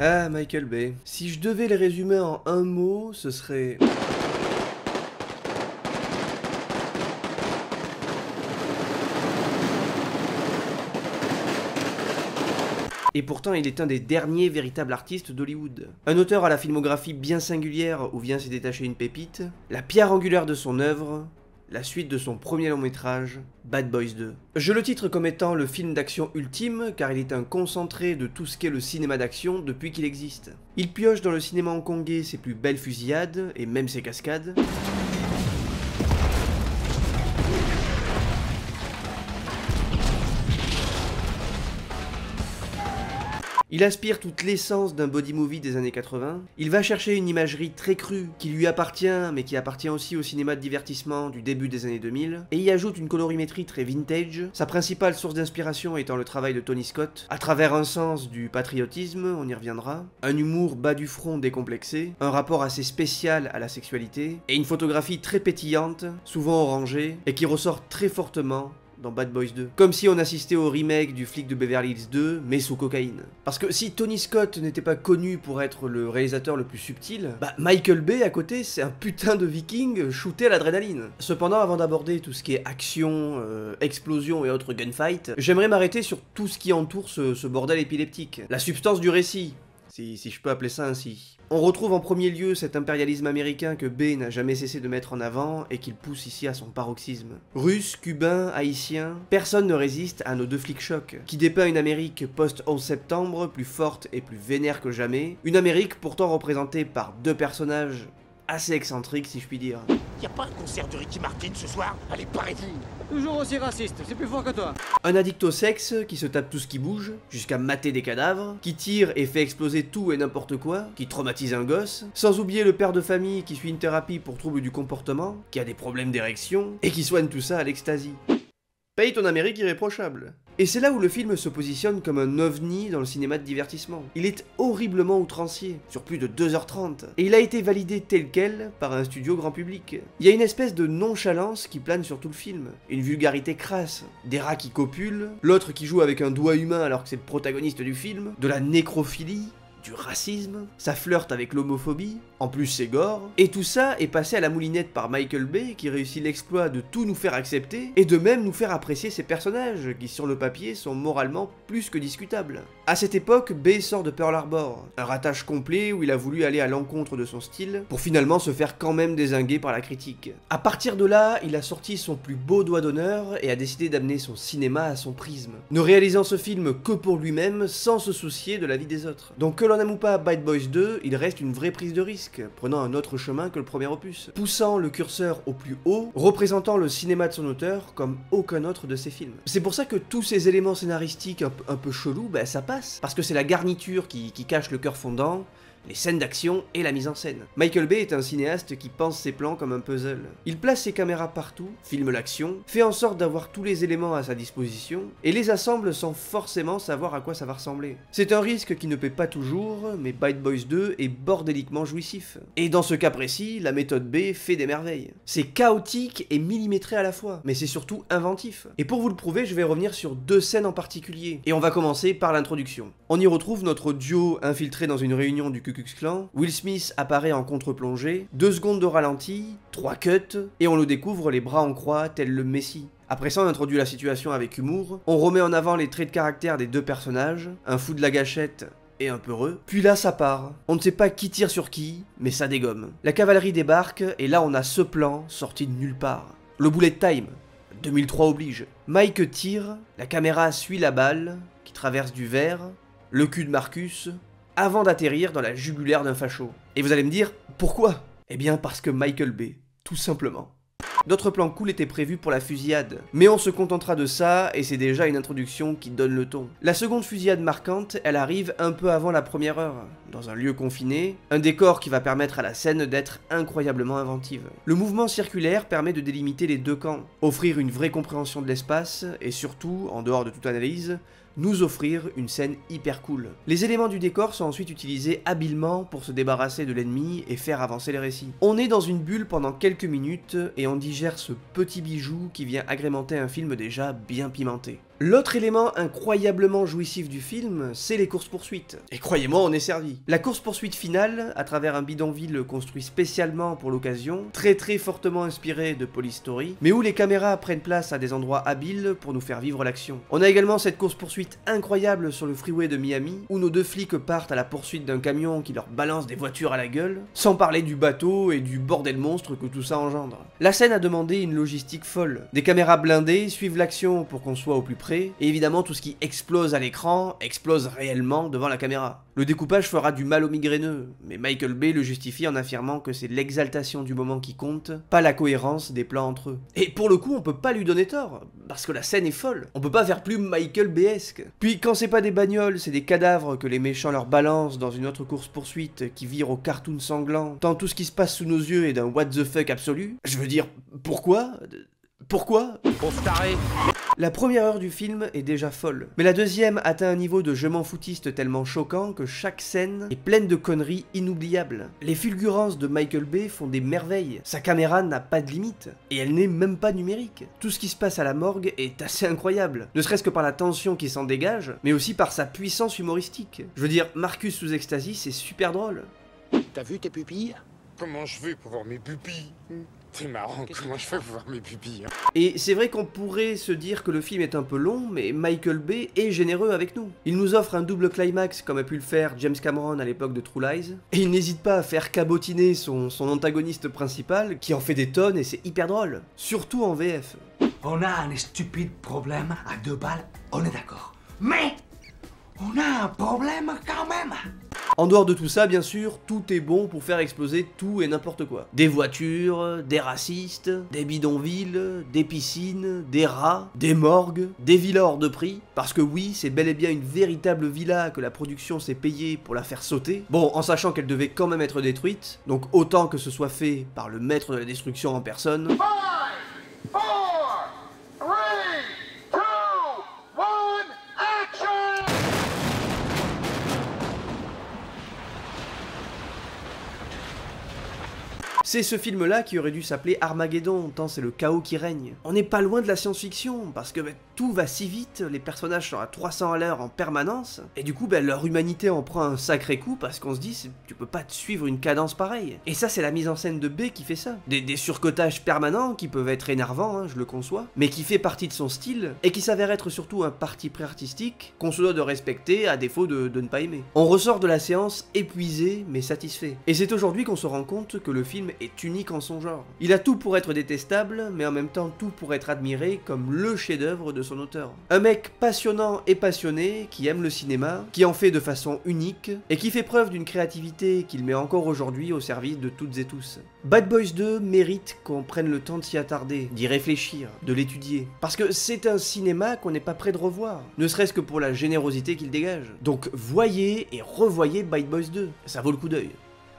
Ah, Michael Bay. Si je devais les résumer en un mot, ce serait... Et pourtant, il est un des derniers véritables artistes d'Hollywood. Un auteur à la filmographie bien singulière où vient s'y détacher une pépite, la pierre angulaire de son œuvre, la suite de son premier long métrage, Bad Boys 2. Je le titre comme étant le film d'action ultime, car il est un concentré de tout ce qu'est le cinéma d'action depuis qu'il existe. Il pioche dans le cinéma hongkongais ses plus belles fusillades, et même ses cascades. Il aspire toute l'essence d'un body movie des années 80, il va chercher une imagerie très crue, qui lui appartient, mais qui appartient aussi au cinéma de divertissement du début des années 2000, et y ajoute une colorimétrie très vintage, sa principale source d'inspiration étant le travail de Tony Scott, à travers un sens du patriotisme, on y reviendra, un humour bas du front décomplexé, un rapport assez spécial à la sexualité, et une photographie très pétillante, souvent orangée, et qui ressort très fortement dans Bad Boys 2. Comme si on assistait au remake du flic de Beverly Hills 2, mais sous cocaïne. Parce que si Tony Scott n'était pas connu pour être le réalisateur le plus subtil, bah Michael Bay à côté, c'est un putain de viking shooté à l'adrénaline. Cependant, avant d'aborder tout ce qui est action, explosion et autres gunfights, j'aimerais m'arrêter sur tout ce qui entoure ce bordel épileptique. La substance du récit, si je peux appeler ça ainsi. On retrouve en premier lieu cet impérialisme américain que Bay n'a jamais cessé de mettre en avant et qu'il pousse ici à son paroxysme. Russes, cubains, haïtiens, personne ne résiste à nos deux flics chocs, qui dépeint une Amérique post-11 septembre plus forte et plus vénère que jamais, une Amérique pourtant représentée par deux personnages assez excentriques si je puis dire. Y a pas un concert de Ricky Martin ce soir? Allez, parez-vous! Toujours aussi raciste, c'est plus fort que toi. Un addict au sexe qui se tape tout ce qui bouge, jusqu'à mater des cadavres, qui tire et fait exploser tout et n'importe quoi, qui traumatise un gosse, sans oublier le père de famille qui suit une thérapie pour troubles du comportement, qui a des problèmes d'érection, et qui soigne tout ça à l'ecstasy. Paye ton Amérique irréprochable. Et c'est là où le film se positionne comme un ovni dans le cinéma de divertissement. Il est horriblement outrancier, sur plus de 2h30, et il a été validé tel quel par un studio grand public. Il y a une espèce de nonchalance qui plane sur tout le film, une vulgarité crasse, des rats qui copulent, l'autre qui joue avec un doigt humain alors que c'est le protagoniste du film, de la nécrophilie, du racisme, ça flirte avec l'homophobie, en plus c'est gore, et tout ça est passé à la moulinette par Michael Bay qui réussit l'exploit de tout nous faire accepter, et de même nous faire apprécier ces personnages qui sur le papier sont moralement plus que discutables. À cette époque, Bay sort de Pearl Harbor, un ratage complet où il a voulu aller à l'encontre de son style, pour finalement se faire quand même dézinguer par la critique. À partir de là, il a sorti son plus beau doigt d'honneur et a décidé d'amener son cinéma à son prisme, ne réalisant ce film que pour lui-même sans se soucier de la vie des autres. Donc que l'on aime ou pas Bad Boys 2, il reste une vraie prise de risque, prenant un autre chemin que le premier opus, poussant le curseur au plus haut, représentant le cinéma de son auteur comme aucun autre de ses films. C'est pour ça que tous ces éléments scénaristiques un peu chelous, bah ça passe, parce que c'est la garniture qui cache le cœur fondant, les scènes d'action et la mise en scène. Michael Bay est un cinéaste qui pense ses plans comme un puzzle. Il place ses caméras partout, filme l'action, fait en sorte d'avoir tous les éléments à sa disposition, et les assemble sans forcément savoir à quoi ça va ressembler. C'est un risque qui ne paie pas toujours, mais Bad Boys 2 est bordéliquement jouissif. Et dans ce cas précis, la méthode B fait des merveilles. C'est chaotique et millimétré à la fois, mais c'est surtout inventif. Et pour vous le prouver, je vais revenir sur deux scènes en particulier, et on va commencer par l'introduction. On y retrouve notre duo infiltré dans une réunion du Ku Klux Klan, Will Smith apparaît en contre-plongée, 2 secondes de ralenti, 3 cuts, et on le découvre les bras en croix tel le Messie. Après ça, on introduit la situation avec humour, on remet en avant les traits de caractère des deux personnages, un fou de la gâchette et un peureux, puis là ça part. On ne sait pas qui tire sur qui, mais ça dégomme. La cavalerie débarque, et là on a ce plan sorti de nulle part. Le bullet time, 2003 oblige. Mike tire, la caméra suit la balle, qui traverse du verre, le cul de Marcus, avant d'atterrir dans la jugulaire d'un facho. Et vous allez me dire, pourquoi? Eh bien parce que Michael Bay, tout simplement. D'autres plans cool étaient prévus pour la fusillade, mais on se contentera de ça et c'est déjà une introduction qui donne le ton. La seconde fusillade marquante, elle arrive un peu avant la première heure, dans un lieu confiné, un décor qui va permettre à la scène d'être incroyablement inventive. Le mouvement circulaire permet de délimiter les deux camps, offrir une vraie compréhension de l'espace et surtout, en dehors de toute analyse, nous offrir une scène hyper cool. Les éléments du décor sont ensuite utilisés habilement pour se débarrasser de l'ennemi et faire avancer les récits. On est dans une bulle pendant quelques minutes et on digère ce petit bijou qui vient agrémenter un film déjà bien pimenté. L'autre élément incroyablement jouissif du film, c'est les courses-poursuites. Et croyez-moi, on est servi. La course-poursuite finale, à travers un bidonville construit spécialement pour l'occasion, très fortement inspiré de Police Story, mais où les caméras prennent place à des endroits habiles pour nous faire vivre l'action. On a également cette course-poursuite incroyable sur le freeway de Miami, où nos deux flics partent à la poursuite d'un camion qui leur balance des voitures à la gueule, sans parler du bateau et du bordel monstre que tout ça engendre. La scène a demandé une logistique folle. Des caméras blindées suivent l'action pour qu'on soit au plus près, et évidemment tout ce qui explose à l'écran explose réellement devant la caméra. Le découpage fera du mal aux migraineux, mais Michael Bay le justifie en affirmant que c'est l'exaltation du moment qui compte, pas la cohérence des plans entre eux. Et pour le coup, on peut pas lui donner tort, parce que la scène est folle. On peut pas faire plus Michael Bayesque. Puis quand c'est pas des bagnoles, c'est des cadavres que les méchants leur balancent dans une autre course-poursuite qui vire au cartoon sanglant, tant tout ce qui se passe sous nos yeux est d'un what the fuck absolu. Je veux dire, pourquoi ? Pourquoi ? Pauvre taré. La première heure du film est déjà folle, mais la deuxième atteint un niveau de je m'en foutiste tellement choquant que chaque scène est pleine de conneries inoubliables. Les fulgurances de Michael Bay font des merveilles, sa caméra n'a pas de limite, et elle n'est même pas numérique. Tout ce qui se passe à la morgue est assez incroyable, ne serait-ce que par la tension qui s'en dégage, mais aussi par sa puissance humoristique. Je veux dire, Marcus sous ecstasy, c'est super drôle. T'as vu tes pupilles? Comment je fais pour voir mes pupilles? C'est marrant, comment je fais pour voir mes pupilles? Et c'est vrai qu'on pourrait se dire que le film est un peu long, mais Michael Bay est généreux avec nous. Il nous offre un double climax comme a pu le faire James Cameron à l'époque de True Lies, et il n'hésite pas à faire cabotiner son antagoniste principal, qui en fait des tonnes et c'est hyper drôle. Surtout en VF. On a un stupide problème à 2 balles, on est d'accord. Mais on a un problème quand même. En dehors de tout ça, bien sûr, tout est bon pour faire exploser tout et n'importe quoi. Des voitures, des racistes, des bidonvilles, des piscines, des rats, des morgues, des villas hors de prix. Parce que oui, c'est bel et bien une véritable villa que la production s'est payée pour la faire sauter. Bon, en sachant qu'elle devait quand même être détruite, donc autant que ce soit fait par le maître de la destruction en personne. 5, 4, 3, 2, 1, action! C'est ce film-là qui aurait dû s'appeler Armageddon, tant c'est le chaos qui règne. On n'est pas loin de la science-fiction, parce que tout va si vite, les personnages sont à 300 à l'heure en permanence, et du coup leur humanité en prend un sacré coup, parce qu'on se dit, tu peux pas te suivre une cadence pareille. Et ça c'est la mise en scène de B qui fait ça. Des surcotages permanents qui peuvent être énervants, hein, je le conçois, mais qui fait partie de son style, et qui s'avère être surtout un parti pris artistique, qu'on se doit de respecter à défaut de ne pas aimer. On ressort de la séance épuisé, mais satisfait. Et c'est aujourd'hui qu'on se rend compte que le film est unique en son genre. Il a tout pour être détestable, mais en même temps tout pour être admiré comme le chef-d'œuvre de son auteur. Un mec passionnant et passionné, qui aime le cinéma, qui en fait de façon unique, et qui fait preuve d'une créativité qu'il met encore aujourd'hui au service de toutes et tous. Bad Boys 2 mérite qu'on prenne le temps de s'y attarder, d'y réfléchir, de l'étudier. Parce que c'est un cinéma qu'on n'est pas prêt de revoir, ne serait-ce que pour la générosité qu'il dégage. Donc voyez et revoyez Bad Boys 2, ça vaut le coup d'œil.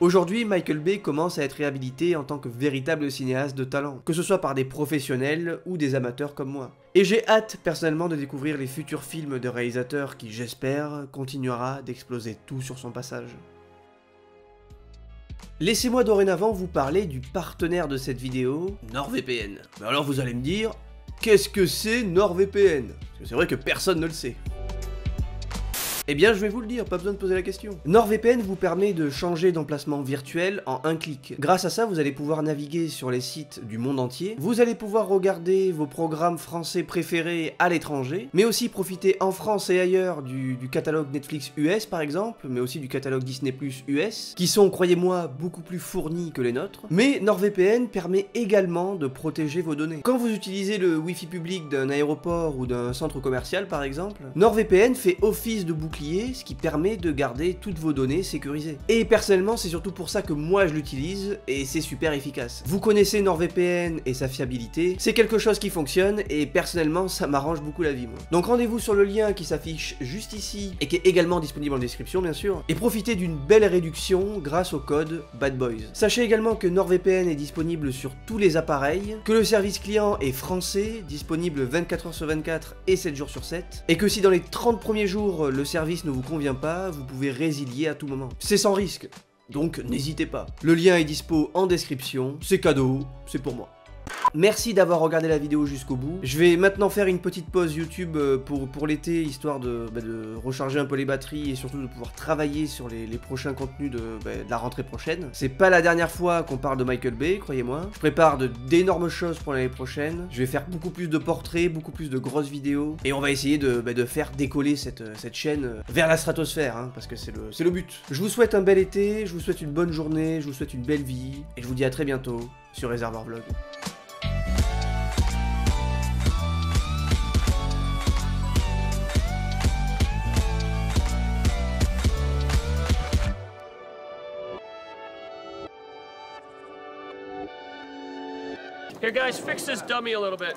Aujourd'hui, Michael Bay commence à être réhabilité en tant que véritable cinéaste de talent, que ce soit par des professionnels ou des amateurs comme moi. Et j'ai hâte personnellement de découvrir les futurs films de réalisateurs qui, j'espère, continuera d'exploser tout sur son passage. Laissez-moi dorénavant vous parler du partenaire de cette vidéo, NordVPN. Mais alors vous allez me dire, qu'est-ce que c'est NordVPN? Parce que c'est vrai que personne ne le sait. Eh bien, je vais vous le dire, pas besoin de poser la question. NordVPN vous permet de changer d'emplacement virtuel en un clic. Grâce à ça, vous allez pouvoir naviguer sur les sites du monde entier, vous allez pouvoir regarder vos programmes français préférés à l'étranger, mais aussi profiter en France et ailleurs du catalogue Netflix US par exemple, mais aussi du catalogue Disney Plus US, qui sont, croyez-moi, beaucoup plus fournis que les nôtres. Mais NordVPN permet également de protéger vos données. Quand vous utilisez le Wi-Fi public d'un aéroport ou d'un centre commercial par exemple, NordVPN fait office de bouclier, ce qui permet de garder toutes vos données sécurisées. Et personnellement, c'est surtout pour ça que moi je l'utilise, et c'est super efficace. Vous connaissez NordVPN et sa fiabilité, c'est quelque chose qui fonctionne, et personnellement ça m'arrange beaucoup la vie moi. Donc rendez-vous sur le lien qui s'affiche juste ici, et qui est également disponible en description bien sûr, et profitez d'une belle réduction grâce au code BADBOYS. Sachez également que NordVPN est disponible sur tous les appareils, que le service client est français, disponible 24 h sur 24 et 7 jours sur 7, et que si dans les 30 premiers jours le service ne vous convient pas, vous pouvez résilier à tout moment. C'est sans risque, donc n'hésitez pas. Le lien est dispo en description, c'est cadeau, c'est pour moi. merci d'avoir regardé la vidéo jusqu'au bout. Je vais maintenant faire une petite pause YouTube pour l'été, histoire de recharger un peu les batteries et surtout de pouvoir travailler sur les prochains contenus de la rentrée prochaine. C'est pas la dernière fois qu'on parle de Michael Bay, croyez-moi. Je prépare d'énormes choses pour l'année prochaine. Je vais faire beaucoup plus de portraits, beaucoup plus de grosses vidéos. Et on va essayer de faire décoller cette chaîne vers la stratosphère, hein, parce que c'est le but. Je vous souhaite un bel été, je vous souhaite une bonne journée, je vous souhaite une belle vie. Et je vous dis à très bientôt sur Réservoir Vlog. Here, guys, fix this dummy a little bit.